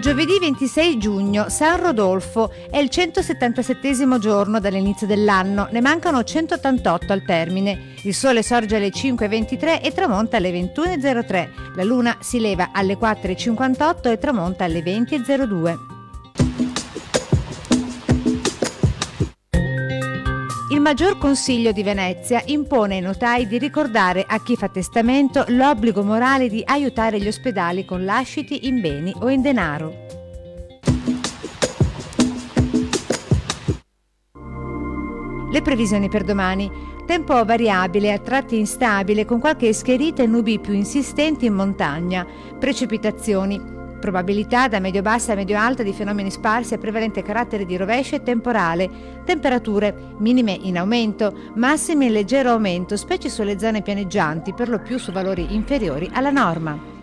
Giovedì 26 giugno, San Rodolfo, è il 177° giorno dall'inizio dell'anno, ne mancano 188 al termine. Il sole sorge alle 5:23 e tramonta alle 21:03. La luna si leva alle 4:58 e tramonta alle 20:02. Il Maggior Consiglio di Venezia impone ai notai di ricordare a chi fa testamento l'obbligo morale di aiutare gli ospedali con lasciti in beni o in denaro. Le previsioni per domani. Tempo variabile, a tratti instabile, con qualche schiarita e nubi più insistenti in montagna. Precipitazioni. Probabilità da medio-bassa a medio-alta di fenomeni sparsi a prevalente carattere di rovescio e temporale. Temperature minime in aumento, massime in leggero aumento, specie sulle zone pianeggianti, per lo più su valori inferiori alla norma.